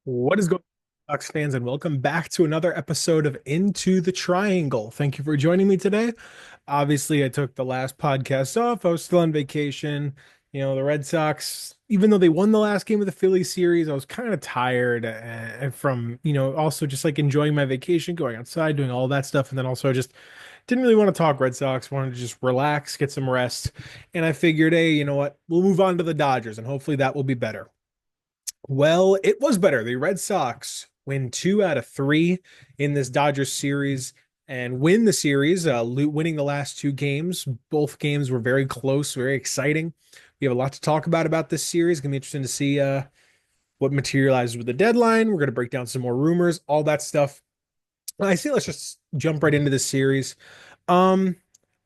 What is going on, Sox fans, and welcome back to another episode of Into the Triangle. Thank you for joining me today. Obviously, I took the last podcast off. I was still on vacation. The Red Sox, even though they won the last game of the Phillies series, I was kind of tired from, also just like enjoying my vacation, going outside, doing all that stuff. And then also just didn't really want to talk Red Sox, wanted to just relax, get some rest. And I figured, hey, you know what? We'll move on to the Dodgers, and hopefully that will be better. Well, it was better. The Red Sox win two out of three in this Dodgers series and win the series, winning the last two games. Both games were very close, very exciting. We have a lot to talk about this series. It's gonna be interesting to see what materializes with the deadline. We're gonna break down some more rumors, all that stuff. I say let's just jump right into the series. Um,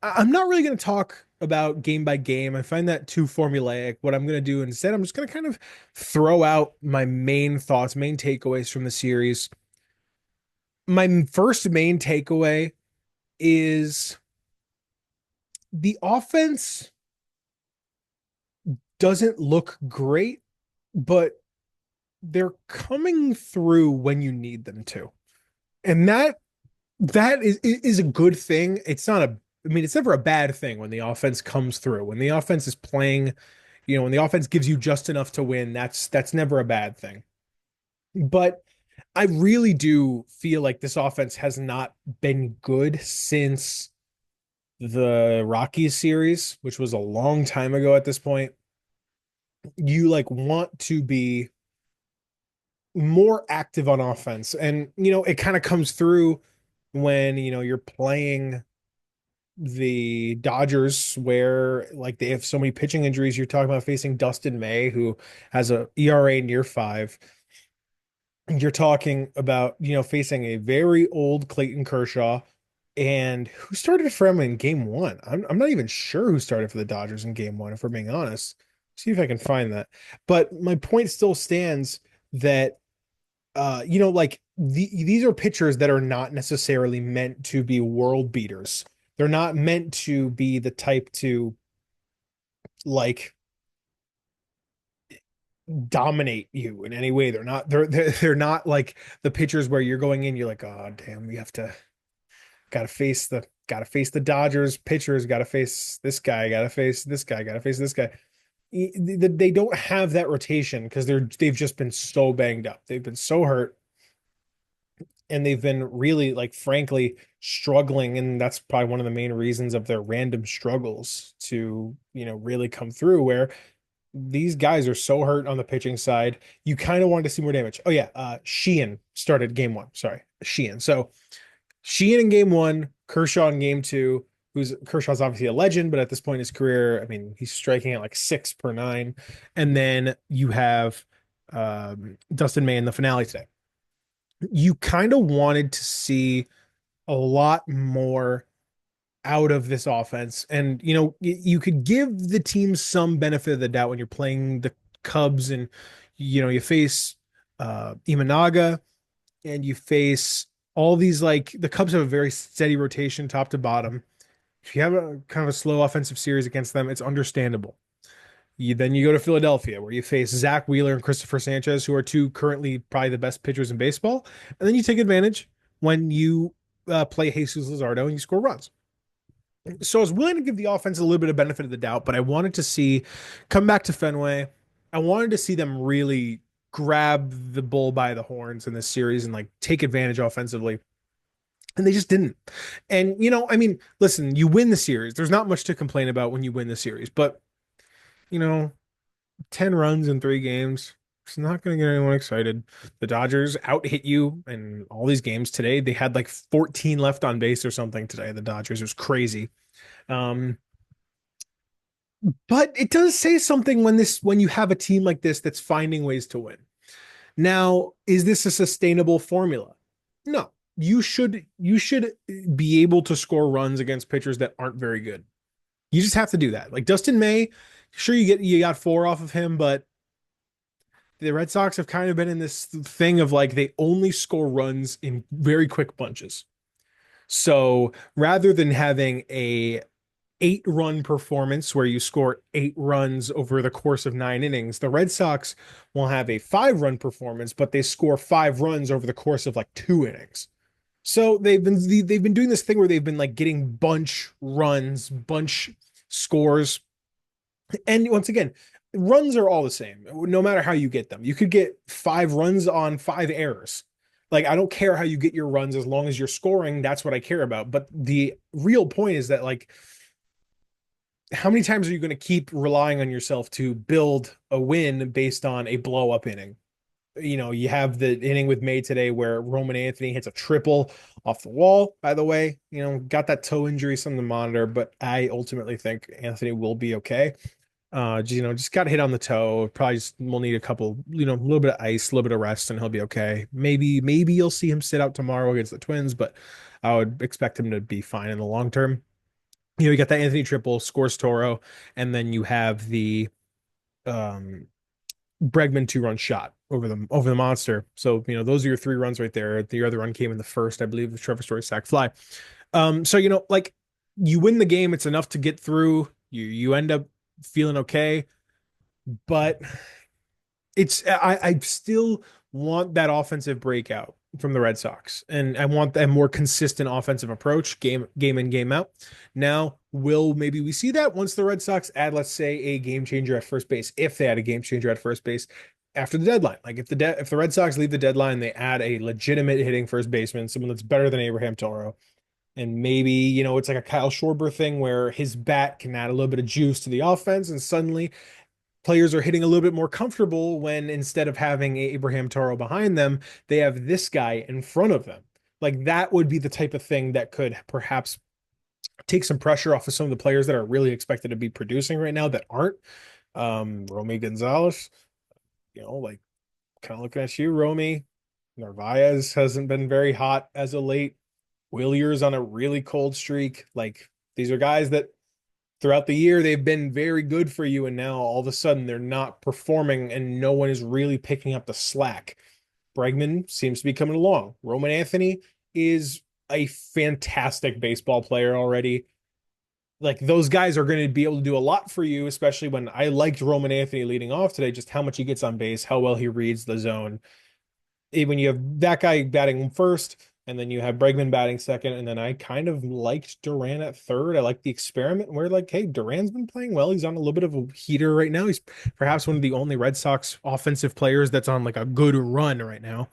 I'm not really going to talk about game by game. I find that too formulaic. What I'm going to do instead, I'm just going to kind of throw out my main thoughts, main takeaways from the series. My first main takeaway is the offense doesn't look great, but they're coming through when you need them to. And that is a good thing. It's not a I mean, it's never a bad thing when the offense comes through. When the offense is playing, when the offense gives you just enough to win, that's never a bad thing. But I really do feel like this offense has not been good since the Rockies series, which was a long time ago at this point. You like want to be more active on offense. And it kind of comes through when, you're playing the Dodgers, where like they have so many pitching injuries. You're talking about facing Dustin May, who has a ERA near five. You're talking about, facing a very old Clayton Kershaw. And who started for him in game one? I'm not even sure who started for the Dodgers in game one, if we're being honest. See if I can find that. But my point still stands that like these are pitchers that are not necessarily meant to be world beaters. They're not meant to be the type to like dominate you in any way. They're not like the pitchers where you're going in, you're like, oh damn, we have to gotta face the Dodgers pitchers, gotta face this guy, gotta face this guy, gotta face this guy. They don't have that rotation because they've just been so banged up. They've been so hurt, and they've been really, like, frankly, struggling. And that's probably one of the main reasons of their random struggles to, really come through, where these guys are so hurt on the pitching side. You kind of wanted to see more damage. Oh, yeah. Sheehan started game one. Sorry. Sheehan. So Sheehan in game one, Kershaw in game two, Kershaw's obviously a legend, but at this point in his career, I mean, he's striking at like 6 per 9. And then you have Dustin May in the finale today. You kind of wanted to see a lot more out of this offense. And, you could give the team some benefit of the doubt when you're playing the Cubs, and, you face Imanaga, and you face all these, like, the Cubs have a very steady rotation top to bottom. If you have a kind of a slow offensive series against them, it's understandable. Then you go to Philadelphia, where you face Zach Wheeler and Christopher Sanchez, who are two currently probably the best pitchers in baseball. And then you take advantage when you play Jesus Luzardo and you score runs. So I was willing to give the offense a little bit of benefit of the doubt, but I wanted to see come back to Fenway. I wanted to see them really grab the bull by the horns in this series and like take advantage offensively. And they just didn't. And, I mean, listen, you win the series. There's not much to complain about when you win the series, but, you know, 10 runs in 3 games. It's not going to get anyone excited. The Dodgers out hit you in all these games today. They had like 14 left on base or something today. The Dodgers, it was crazy. Um, but it does say something when you have a team like this that's finding ways to win. Now, is this a sustainable formula? No. You should be able to score runs against pitchers that aren't very good. You just have to do that. Like Dustin May, sure you got four off of him, but the Red Sox have kind of been in this thing of like they only score runs in very quick bunches. So rather than having a 8-run performance where you score 8 runs over the course of 9 innings. The Red Sox will have a 5-run performance, but they score 5 runs over the course of like 2 innings. So they've been doing this thing where they've been like getting bunch runs, bunch scores. And once again, runs are all the same, no matter how you get them. You could get 5 runs on 5 errors. Like, I don't care how you get your runs as long as you're scoring. That's what I care about. But the real point is that, like, how many times are you going to keep relying on yourself to build a win based on a blow up inning? You have the inning with May today where Roman Anthony hits a triple off the wall, by the way. Got that toe injury, something to monitor, but I ultimately think Anthony will be okay. Just got hit on the toe. Probably just will need a couple, a little bit of ice, a little bit of rest, and he'll be okay. Maybe you'll see him sit out tomorrow against the Twins, but I would expect him to be fine in the long term. You got that Anthony triple, scores Toro, and then you have the um Bregman 2-run shot over the monster. So, those are your 3 runs right there. The other run came in the first, I believe, the Trevor Story sac fly. So, like, you win the game, it's enough to get through. You end up feeling okay, but I still want that offensive breakout from the Red Sox, and I want that more consistent offensive approach, game in, game out. Now, will maybe we see that once the Red Sox add, let's say, a game changer at first base, if they had a game changer at first base after the deadline? Like, if the Red Sox leave the deadline, they add a legitimate hitting first baseman, someone that's better than Abraham Toro. And maybe, it's like a Kyle Schwarber thing where his bat can add a little bit of juice to the offense, and suddenly players are hitting a little bit more comfortable when, instead of having Abraham Toro behind them, they have this guy in front of them. Like, that would be the type of thing that could perhaps take some pressure off of some of the players that are really expected to be producing right now that aren't. Romy Gonzalez, like, kind of looking at you, Romy. Narvaez hasn't been very hot as of late. Willier's on a really cold streak. Like, these are guys that throughout the year they've been very good for you, and now all of a sudden they're not performing and no one is really picking up the slack. Bregman seems to be coming along. Roman Anthony is a fantastic baseball player already. Like, those guys are going to be able to do a lot for you, especially when I liked Roman Anthony leading off today, just how much he gets on base, how well he reads the zone. When you have that guy batting first, and then you have Bregman batting second, and then I kind of liked Duran at third. I like the experiment where, like, hey, Duran's been playing well. He's on a little bit of a heater right now. He's perhaps one of the only Red Sox offensive players that's on like a good run right now.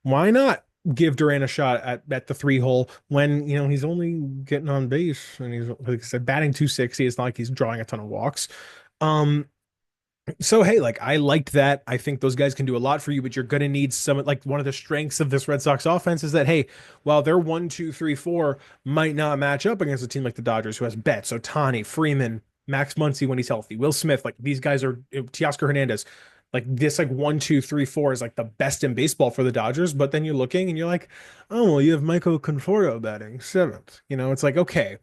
Why not give Duran a shot at the 3 hole when he's only getting on base and he's, like I said, batting 260. It's not like he's drawing a ton of walks. Um, so hey, like, I liked that. I think those guys can do a lot for you, but you're gonna need some, like, one of the strengths of this Red Sox offense is that, hey, while their 1, 2, 3, 4 might not match up against a team like the Dodgers, who has Betts, Ohtani, Freeman, Max Muncy when he's healthy, Will Smith, like, these guys are Teoscar Hernandez. Like, this, like, 1, 2, 3, 4 is like the best in baseball for the Dodgers, but then you're looking and you're like, oh well, you have Michael Conforto batting seventh. It's like, okay,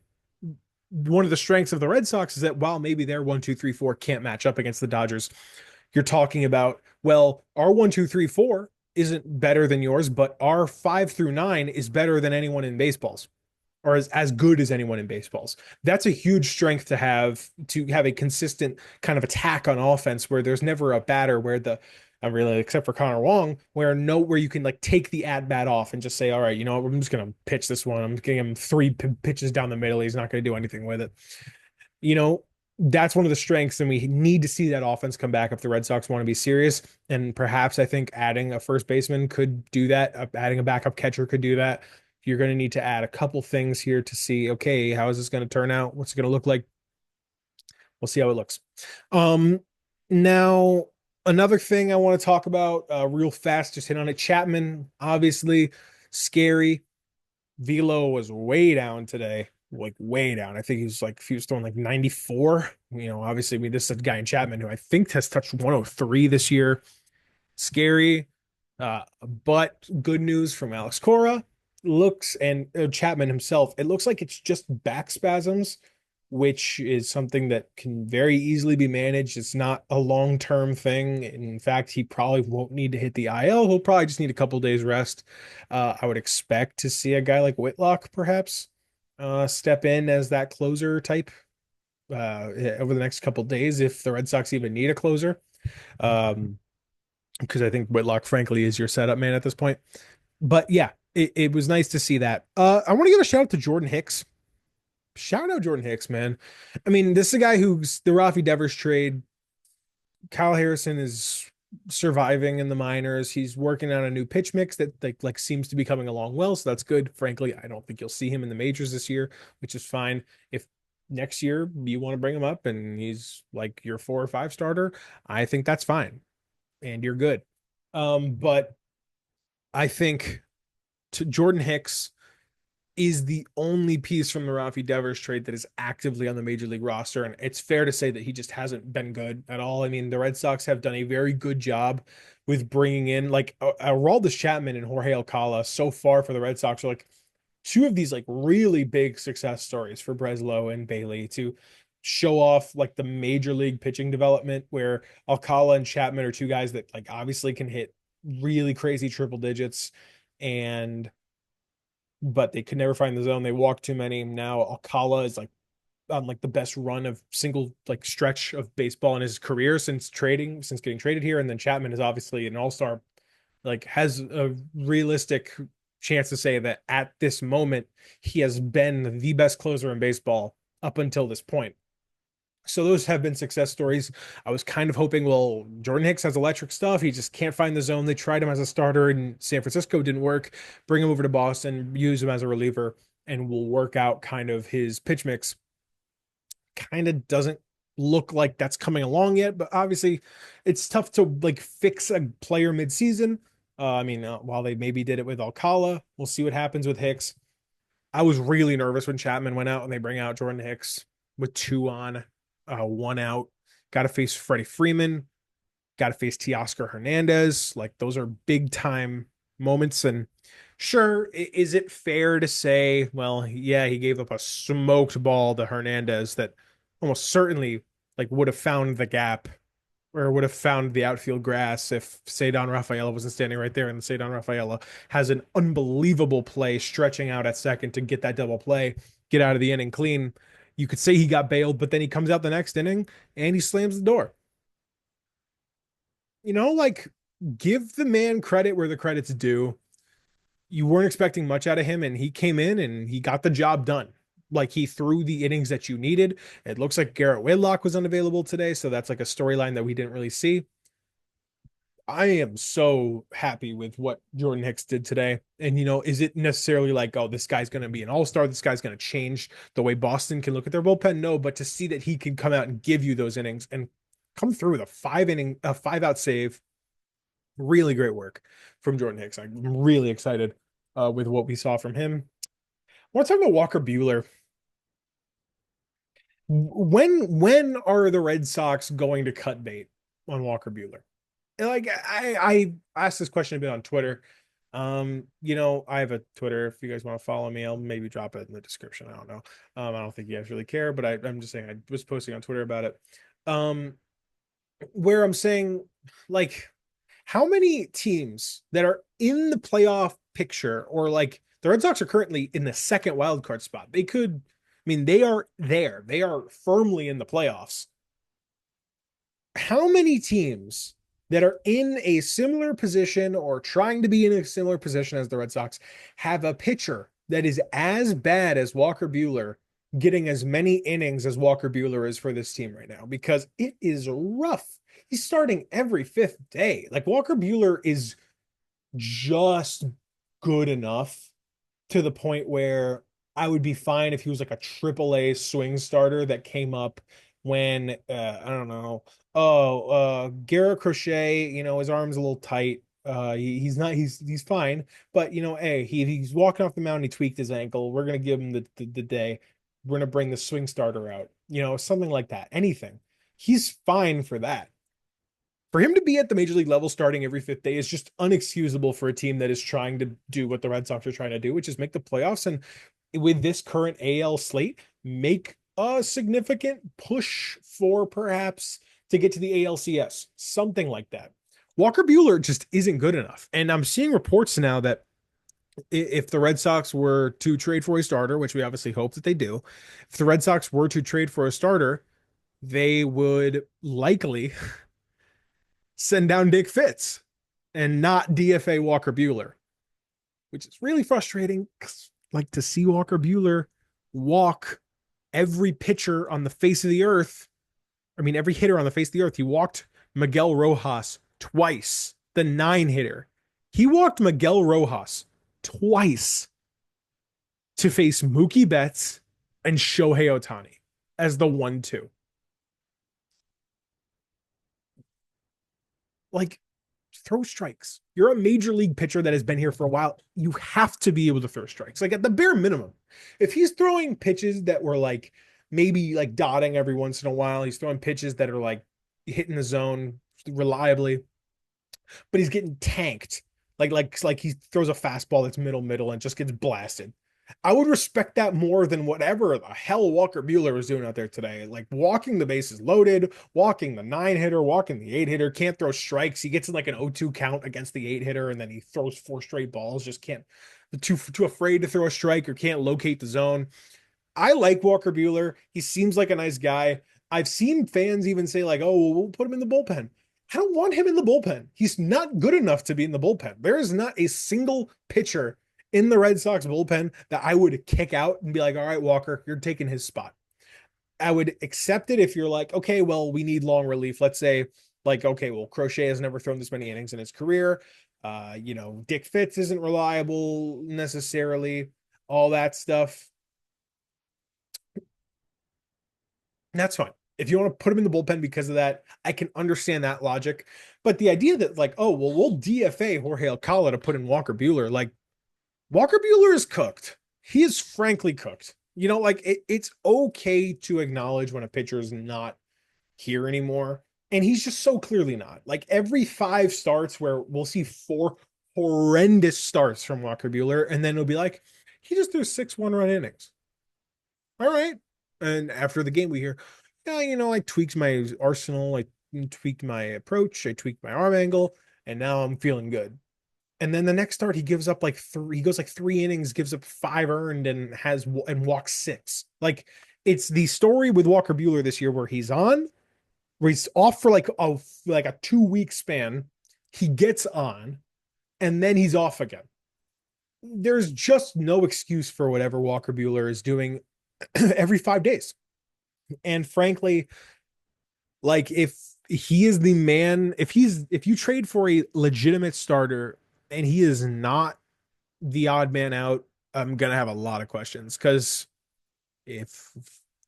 one of the strengths of the Red Sox is that while maybe their 1, 2, 3, 4 can't match up against the Dodgers, you're talking about, well, our 1, 2, 3, 4 isn't better than yours, but our 5 through 9 is better than anyone in baseballs, or as good as anyone in baseballs. That's a huge strength to have a consistent kind of attack on offense where there's never a batter where really, except for Connor Wong, where you can, like, take the at bat off and just say, all right, I'm just gonna pitch this one. I'm getting him 3 pitches down the middle. He's not gonna do anything with it. You know, that's one of the strengths, and we need to see that offense come back if the Red Sox want to be serious. And perhaps I think adding a first baseman could do that. Adding a backup catcher could do that. You're going to need to add a couple things here to see, okay, how is this going to turn out? What's it going to look like? We'll see how it looks. Now, another thing I want to talk about real fast, just hit on it. Chapman, obviously, scary. Velo was way down today, like way down. I think he was throwing like 94. Obviously, this is a guy in Chapman who I think has touched 103 this year. Scary. But good news from Alex Cora. And Chapman himself, it looks like it's just back spasms, which is something that can very easily be managed. It's not a long-term thing. In fact, he probably won't need to hit the IL. He'll probably just need a couple days rest. I would expect to see a guy like Whitlock perhaps step in as that closer type over the next couple days if the Red Sox even need a closer. Um, because I think Whitlock, frankly, is your setup man at this point. But yeah, it was nice to see that. I want to give a shout out to Jordan Hicks. Shout out Jordan Hicks, man. I mean, this is a guy who's the Rafi Devers trade. Kyle Harrison is surviving in the minors. He's working on a new pitch mix that like seems to be coming along well, so that's good. Frankly, I don't think you'll see him in the majors this year, which is fine. If next year you want to bring him up and he's like your 4 or 5 starter, I think that's fine and you're good. But I think to Jordan Hicks is the only piece from the Rafi Devers trade that is actively on the major league roster. And it's fair to say that he just hasn't been good at all. I mean, the Red Sox have done a very good job with bringing in like Aroldis Chapman and Jorge Alcala so far for the Red Sox are like two of these like really big success stories for Breslow and Bailey to show off like the major league pitching development where Alcala and Chapman are two guys that like obviously can hit really crazy triple digits and but they could never find the zone. They walked too many. Now Alcala is like on like the best run of single like stretch of baseball in his career since getting traded here. And then Chapman is obviously an all-star, like has a realistic chance to say that at this moment he has been the best closer in baseball up until this point. So those have been success stories. I was kind of hoping, well, Jordan Hicks has electric stuff. He just can't find the zone. They tried him as a starter in San Francisco, didn't work. Bring him over to Boston, use him as a reliever, and we'll work out kind of his pitch mix. Kind of doesn't look like that's coming along yet, but obviously it's tough to like fix a player mid-season. While they maybe did it with Alcala, we'll see what happens with Hicks. I was really nervous when Chapman went out and they bring out Jordan Hicks with 2 on, 1 out. Got to face Freddie Freeman. Got to face Teoscar Hernandez. Like those are big time moments. And sure, is it fair to say, well, yeah, he gave up a smoked ball to Hernandez that almost certainly like would have found the gap or would have found the outfield grass if Cedar Rafaela wasn't standing right there. And Cedar Rafaela has an unbelievable play stretching out at second to get that double play, get out of the inning clean. You could say he got bailed, but then he comes out the next inning and he slams the door. Like give the man credit where the credit's due. You weren't expecting much out of him, and he came in and he got the job done. Like he threw the innings that you needed. It looks like Garrett Whitlock was unavailable today, so that's like a storyline that we didn't really see. I am so happy with what Jordan Hicks did today. And, is it necessarily like, oh, this guy's going to be an all-star? This guy's going to change the way Boston can look at their bullpen? No, but to see that he can come out and give you those innings and come through with a 5-out save, really great work from Jordan Hicks. I'm really excited with what we saw from him. I want to talk about Walker Buehler. When are the Red Sox going to cut bait on Walker Buehler? Like I asked this question a bit on Twitter. I have a Twitter. If you guys want to follow me, I'll maybe drop it in the description. I don't know. I don't think you guys really care, but I'm just saying I was posting on Twitter about it. Where I'm saying like how many teams that are in the playoff picture or like the Red Sox are currently in the second wild card spot. They are there. They are firmly in the playoffs. How many teams that are in a similar position or trying to be in a similar position as the Red Sox have a pitcher that is as bad as Walker Buehler getting as many innings as Walker Buehler is for this team right now? Because it is rough. He's starting every 5th day. Like Walker Buehler is just good enough to the point where I would be fine if he was like a AAA swing starter that came up when I don't know. Oh, Garrett Crochet, his arm's a little tight. He's not he's fine, but hey, he's walking off the mound, he tweaked his ankle. We're gonna give him the day. We're gonna bring the swing starter out, something like that. Anything. He's fine for that. For him to be at the major league level starting every 5th day is just unexcusable for a team that is trying to do what the Red Sox are trying to do, which is make the playoffs. And with this current AL slate, make a significant push for perhaps to get to the ALCS, something like that. Walker Buehler just isn't good enough. And I'm seeing reports now that If the Red Sox were to trade for a starter, which we obviously hope that they do, if the Red Sox were to trade for a starter, they would likely send down Dick Fitz and not DFA Walker Buehler, which is really frustrating. Like to see Walker Buehler walk every pitcher on the face of the earth. I mean, every hitter on the face of the earth. He walked Miguel Rojas twice, the 9 hitter. He walked Miguel Rojas twice to face Mookie Betts and Shohei Ohtani as the 1-2. Like, throw strikes. You're a major league pitcher that has been here for a while. You have to be able to throw strikes. Like, at the bare minimum, if he's throwing pitches that were like maybe like dotting every once in a while, he's throwing pitches that are like hitting the zone reliably, but he's getting tanked. Like he throws a fastball that's middle and just gets blasted. I would respect that more than whatever the hell Walker Buehler was doing out there today. Like walking the bases loaded, walking the 9 hitter, walking the 8 hitter, can't throw strikes. He gets in like an 0-2 count against the 8 hitter, and then he throws 4 straight balls. Just can't, too afraid to throw a strike or can't locate the zone. I like Walker Buehler. He seems like a nice guy. I've seen fans even say like, "Oh, we'll put him in the bullpen." I don't want him in the bullpen. He's not good enough to be in the bullpen. There is not a single pitcher in the Red Sox bullpen that I would kick out and be like, "All right, Walker, you're taking his spot." I would accept it if you're like, "Okay, well, we need long relief." Let's say like, "Okay, well, Crochet has never thrown this many innings in his career. Dick Fitz isn't reliable necessarily, all that stuff." That's fine. If you want to put him in the bullpen because of that, I can understand that logic. But the idea that like, oh, well, we'll DFA Jorge Alcala to put in Walker Buehler, like Walker Buehler is cooked. He is frankly cooked. Like it's okay to acknowledge when a pitcher is not here anymore. And he's just so clearly not. Like every 5 starts where we'll see 4 horrendous starts from Walker Buehler, and then it'll be like, he just threw 6 1-run innings. All right. And after the game, we hear, yeah, I tweaked my arsenal, I tweaked my approach, I tweaked my arm angle, and now I'm feeling good. And then the next start, he gives up like three, he goes like 3 innings, gives up 5 earned, and walks 6. Like it's the story with Walker Buehler this year where he's off for like a 2 week span, he gets on, and then he's off again. There's just no excuse for whatever Walker Buehler is doing every 5 days. And frankly, like if he is the man, if you trade for a legitimate starter and he is not the odd man out, I'm gonna have a lot of questions because if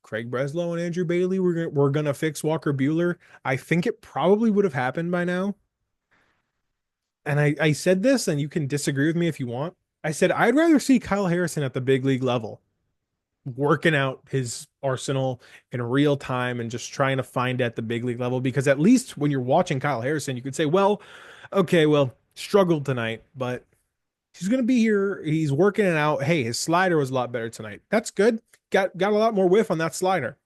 Craig Breslow and Andrew Bailey were gonna fix Walker Buehler, I think it probably would have happened by now. And I said this, and you can disagree with me if you want. I said I'd rather see Kyle Harrison at the big league level working out his arsenal in real time and just trying to find at the big league level, because at least when you're watching Kyle Harrison, you could say, well, okay, well, struggled tonight, but he's going to be here. He's working it out. Hey, his slider was a lot better tonight. That's good. Got a lot more whiff on that slider.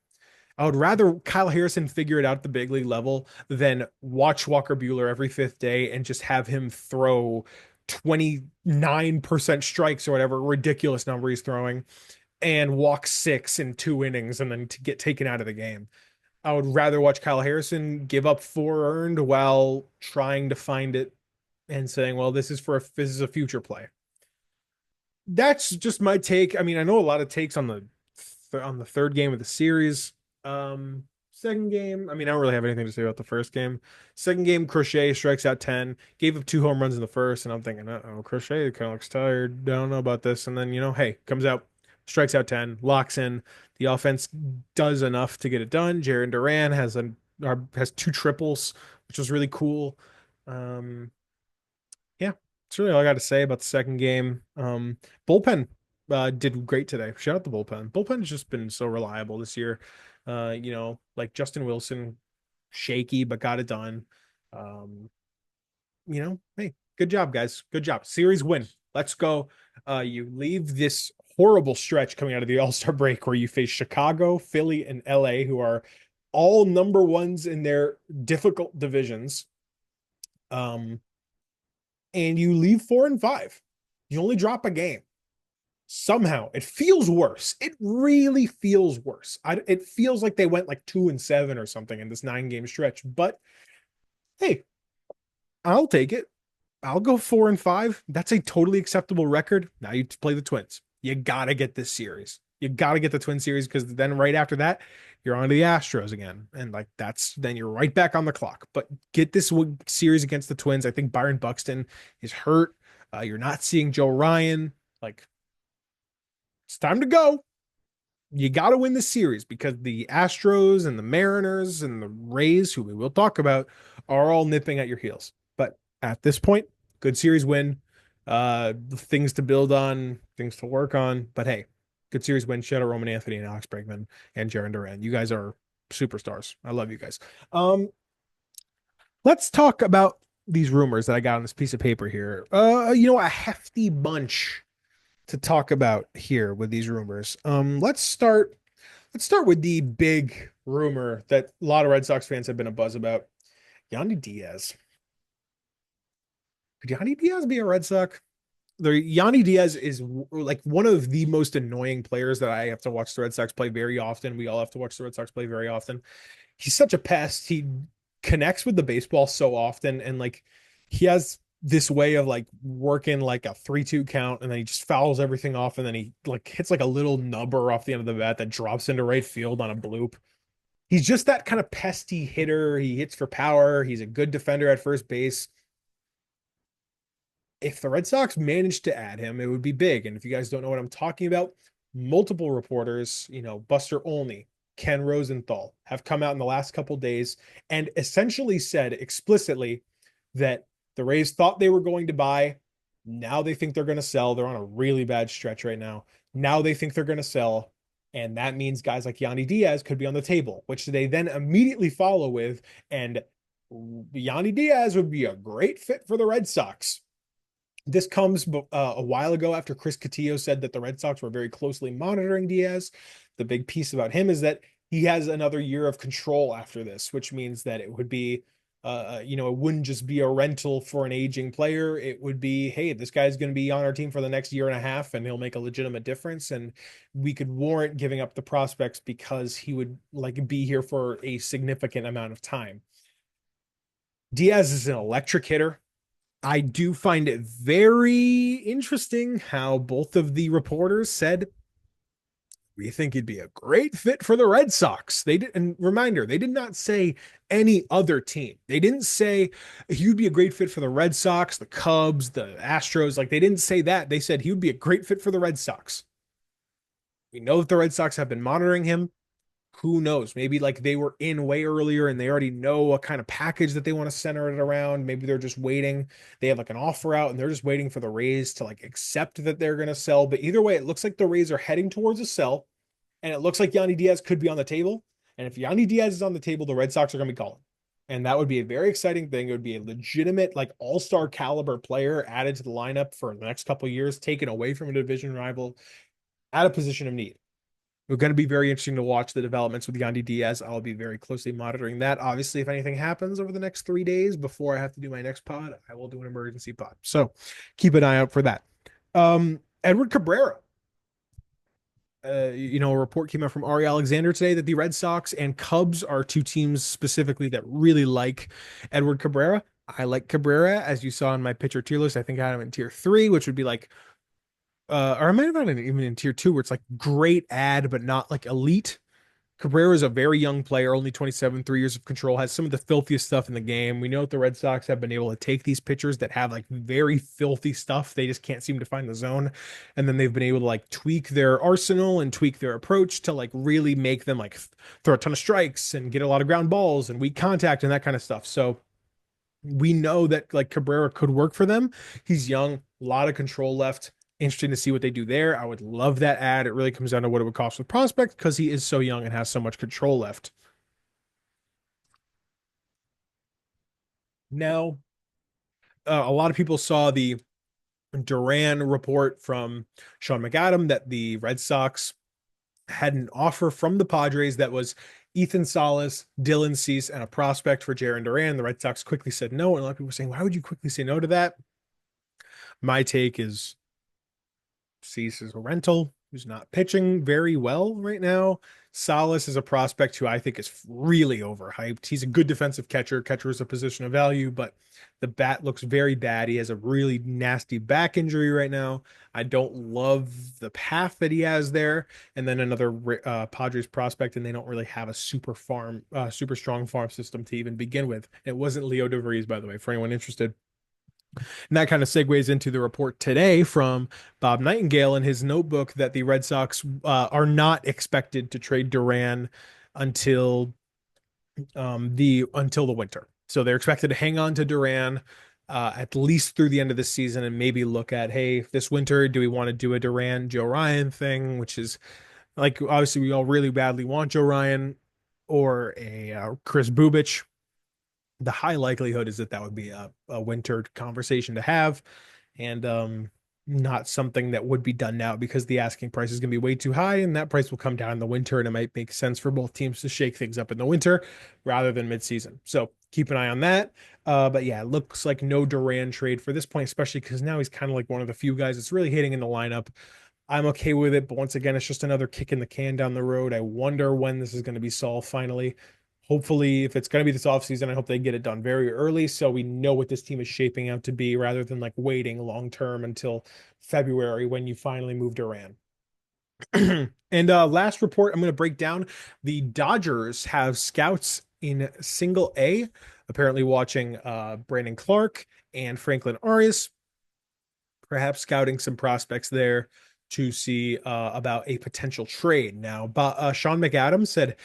I would rather Kyle Harrison figure it out at the big league level than watch Walker Buehler every 5th day and just have him throw 29% strikes or whatever ridiculous number he's throwing and walk 6 in 2 innings and then to get taken out of the game. I would rather watch Kyle Harrison give up 4 earned while trying to find it and saying, well, this is a future play. That's just my take. I mean, I know a lot of takes on the third game of the series. Second game, I mean, I don't really have anything to say about the first game. Second game, Crochet strikes out 10, gave up 2 home runs in the first, and I'm thinking, oh, Crochet kind of looks tired. I don't know about this. And then, hey, comes out, strikes out 10, locks in. The offense does enough to get it done. Jarren Duran has 2 triples, which was really cool. Yeah, that's really all I got to say about the second game. Bullpen did great today. Shout out the bullpen. Bullpen has just been so reliable this year. Like Justin Wilson, shaky but got it done. Um, hey, good job, guys. Good job. Series win. Let's go. You leave this horrible stretch coming out of the All-Star break where you face Chicago, Philly, and LA, who are all number ones in their difficult divisions. And you leave 4-5. You only drop a game. Somehow it feels worse. It really feels worse. It feels like they went like 2-7 or something in this 9 game stretch. But hey, I'll take it. I'll go 4-5. That's a totally acceptable record. Now you play the Twins. You gotta get this series. You gotta get the Twin series because then right after that, you're on to the Astros again, and like that's then you're right back on the clock. But get this series against the Twins. I think Byron Buxton is hurt. You're not seeing Joe Ryan. Like it's time to go. You got to win the series because the Astros and the Mariners and the Rays, who we will talk about, are all nipping at your heels. But at this point, good series win. Things to build on, things to work on. But hey, good series win. Shout out Roman Anthony and Alex Bregman and Jarren Duran. You guys are superstars. I love you guys. Let's talk about these rumors that I got on this piece of paper here. A hefty bunch to talk about here with these rumors. Let's start with the big rumor that a lot of Red Sox fans have been a buzz about. Yandy Diaz. Could Yandy Diaz be a Red Sox? Yandy Diaz is like one of the most annoying players that I have to watch the Red Sox play very often. We all have to watch the Red Sox play very often. He's such a pest. He connects with the baseball so often, and like he has this way of like working like a 3-2 count, and then he just fouls everything off, and then he like hits like a little nubber off the end of the bat that drops into right field on a bloop. He's just that kind of pesty hitter. He hits for power. He's a good defender at first base. If the Red Sox managed to add him, it would be big. And if you guys don't know what I'm talking about, multiple reporters, Buster Olney, Ken Rosenthal, have come out in the last couple days and essentially said explicitly that the Rays thought they were going to buy. Now they think they're going to sell. They're on a really bad stretch right now. Now they think they're going to sell. And that means guys like Yandy Diaz could be on the table, which they then immediately follow with. And Yandy Diaz would be a great fit for the Red Sox. This comes a while ago after Chris Cotillo said that the Red Sox were very closely monitoring Diaz. The big piece about him is that he has another year of control after this, which means that it would be, it wouldn't just be a rental for an aging player. It would be, hey, this guy's going to be on our team for the next year and a half, and he'll make a legitimate difference. And we could warrant giving up the prospects because he would like be here for a significant amount of time. Diaz is an electric hitter. I do find it very interesting how both of the reporters said we think he'd be a great fit for the Red Sox. They did, and reminder, they did not say any other team. They didn't say he'd be a great fit for the Red Sox, the Cubs, the Astros. Like they didn't say that. They said he would be a great fit for the Red Sox. We know that the Red Sox have been monitoring him. Who knows? Maybe like they were in way earlier and they already know what kind of package that they want to center it around. Maybe they're just waiting. They have like an offer out and they're just waiting for the Rays to like accept that they're going to sell. But either way, it looks like the Rays are heading towards a sell, and it looks like Yandy Diaz could be on the table. And if Yandy Diaz is on the table, the Red Sox are going to be calling. And that would be a very exciting thing. It would be a legitimate, like all-star caliber player added to the lineup for the next couple of years, taken away from a division rival at a position of need. It's going to be very interesting to watch the developments with Yandy Diaz. I'll be very closely monitoring that. Obviously, if anything happens over the next 3 days before I have to do my next pod, I will do an emergency pod. So keep an eye out for that. Edward Cabrera. A report came out from Ari Alexander today that the Red Sox and Cubs are two teams specifically that really like Edward Cabrera. I like Cabrera, as you saw in my pitcher tier list. I think I had him in tier 3, which would be like or I might have had it even in tier 2 where it's like great ad, but not like elite. Cabrera is a very young player, only 27, 3 years of control, has some of the filthiest stuff in the game. We know that the Red Sox have been able to take these pitchers that have like very filthy stuff. They just can't seem to find the zone. And then they've been able to like tweak their arsenal and tweak their approach to like really make them like throw a ton of strikes and get a lot of ground balls and weak contact and that kind of stuff. So we know that like Cabrera could work for them. He's young, a lot of control left. Interesting to see what they do there. I would love that ad. It really comes down to what it would cost with prospect because he is so young and has so much control left. Now, a lot of people saw the Duran report from Sean McAdam that the Red Sox had an offer from the Padres that was Ethan Salas, Dylan Cease, and a prospect for Jarren Duran. The Red Sox quickly said no. And a lot of people were saying, why would you quickly say no to that? My take is Cease is a rental who's not pitching very well right now. Salas is a prospect who I think is really overhyped. He's a good defensive catcher. Catcher is a position of value, but the bat looks very bad. He has a really nasty back injury right now. I don't love the path that he has there. And then another Padres prospect, and they don't really have a super strong farm system to even begin with. It wasn't Leo DeVries, by the way, for anyone interested. And that kind of segues into the report today from Bob Nightingale in his notebook that the Red Sox are not expected to trade Duran until until the winter. So they're expected to hang on to Duran at least through the end of the season and maybe look at, hey, this winter, do we want to do a Duran Joe Ryan thing, which is like obviously we all really badly want Joe Ryan or a Chris Bubich. The high likelihood is that that would be a winter conversation to have, and not something that would be done now because the asking price is going to be way too high, and that price will come down in the winter, and it might make sense for both teams to shake things up in the winter rather than midseason. So keep an eye on that. But yeah, it looks like no Duran trade for this point, especially because now he's kind of like one of the few guys that's really hitting in the lineup. I'm okay with it, but once again, it's just another kick in the can down the road. I wonder when this is going to be solved finally. Hopefully, if it's going to be this offseason, I hope they get it done very early so we know what this team is shaping out to be rather than like waiting long term until February when you finally move Duran. And last report, I'm going to break down. The Dodgers have scouts in single A, apparently watching Brandon Clark and Franklin Arias, perhaps scouting some prospects there to see about a potential trade. Now, Sean McAdams said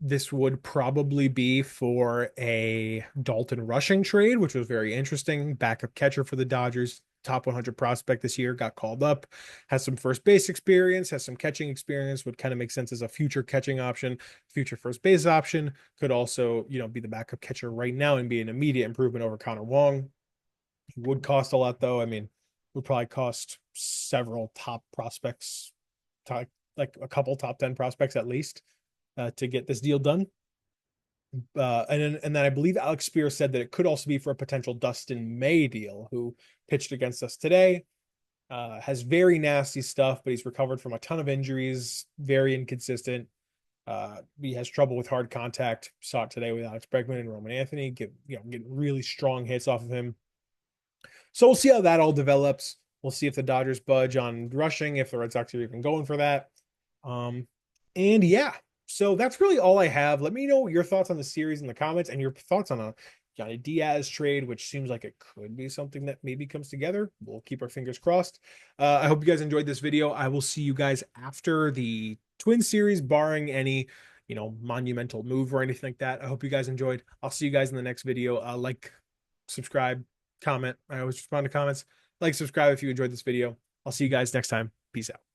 this would probably be for a Dalton Rushing trade, which was very interesting. Backup catcher for the Dodgers, top 100 prospect this year, got called up, has some first base experience, has some catching experience, would kind of make sense as a future catching option, future first base option. Could also, be the backup catcher right now and be an immediate improvement over Connor Wong. He would cost a lot, though. I mean, would probably cost several top prospects, like a couple top 10 prospects at least to get this deal done. And then I believe Alex Spears said that it could also be for a potential Dustin May deal, who pitched against us today. Has very nasty stuff, but he's recovered from a ton of injuries, very inconsistent. He has trouble with hard contact. Saw it today with Alex Bregman and Roman Anthony, getting really strong hits off of him. So we'll see how that all develops. We'll see if the Dodgers budge on Rushing, if the Red Sox are even going for that. And yeah, so that's really all I have. Let me know your thoughts on the series in the comments and your thoughts on a Johnny Diaz trade, which seems like it could be something that maybe comes together. We'll keep our fingers crossed. I hope you guys enjoyed this video. I will see you guys after the Twin series, barring any, monumental move or anything like that. I hope you guys enjoyed. I'll see you guys in the next video. Like, subscribe, comment. I always respond to comments. Like, subscribe if you enjoyed this video. I'll see you guys next time. Peace out.